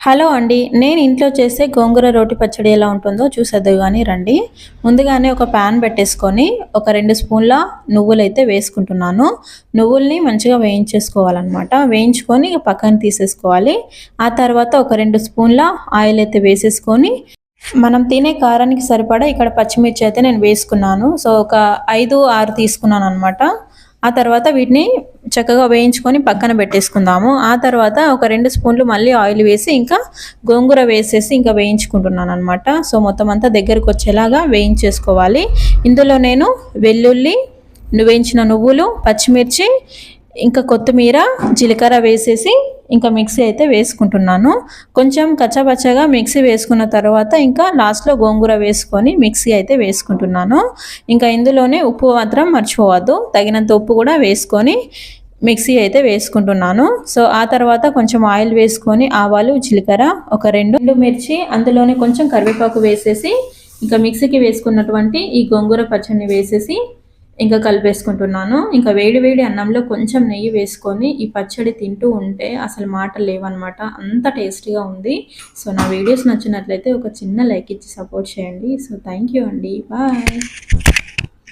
Hello అండి. నేను ఇంట్లో చేసే గోంగూర రోటి పచ్చడి ఎలా ఉంటుందో చూసేద్దురు గానీ రండి. ముందుగానే ఒక పాన్ పెట్టేసుకొని ఒక 2 స్పూన్ల నువ్వులైతే వేసుకుంటున్నాను. నువ్వుల్ని మంచిగా వేయించేసుకోవాలనమాట. వేయించుకొని పక్కన తీసేసుకోవాలి. ఆ తర్వాత ఒక 2 స్పూన్ల ఆయిల్ అయితే వేసేసుకొని మనం తినే కారానికి సరిపడా ఇక్కడ పచ్చిమిర్చి అయితే నేను వేసుకున్నాను. సో, ఒక 5, 6 తీసుకున్నాననమాట. ఆ తర్వాత వీటిని చక్కగా వేయించుకొని పక్కన పెట్టేసుకుందాము. ఆ తర్వాత ఒక 2 స్పూన్లు మళ్ళీ ఆయిల్ వేసి ఇంకా గోంగూర వేసేసి ఇంకా వేయించుకుంటున్నాననమాట. సో, మొత్తం అంతా దగ్గరకొచ్చేలాగా వేయించేసుకోవాలి. ఇందులో నేను వెల్లుల్లి, వేయించిన నువ్వులు, పచ్చిమిర్చి, ఇంకా కొత్తిమీర, జీలకర్ర వేసేసి ఇంకా మిక్సీ అయితే వేసుకుంటున్నాను. కొంచెం కచ్చాపచ్చాగా మిక్సీ వేసుకున్న తర్వాత ఇంకా లాస్ట్‌లో గోంగూర వేసుకొని మిక్సీ అయితే వేసుకుంటున్నాను. ఇంకా ఇందులోనే ఉప్పు మాత్రం మర్చిపోవద్దు. తగినంత ఉప్పు కూడా వేసుకొని మిక్సీ అయితే వేసుకుంటున్నాను. సో, ఆ తర్వాత కొంచెం ఆయిల్ వేసుకొని ఆవాలు, జీలకర్ర, ఒక 2 మిర్చి, అందులోనే కొంచెం కరివేపాకు వేసేసి ఇంకా మిక్సీకి వేసుకున్నటువంటి ఈ గోంగూర పచ్చడిని వేసేసి ఇంకా కలిపేసుకుంటున్నాను. ఇంకా వేడి వేడి అన్నంలో కొంచెం నెయ్యి వేసుకొని ఈ పచ్చడి తింటూ ఉంటే అసలు మాటలు లేవనమాట. అంత టేస్టీగా ఉంది. సో, నా వీడియోస్ నచ్చినట్లయితే ఒక చిన్న లైక్ ఇచ్చి సపోర్ట్ చేయండి. సో, థ్యాంక్ యూ అండి. బాయ్.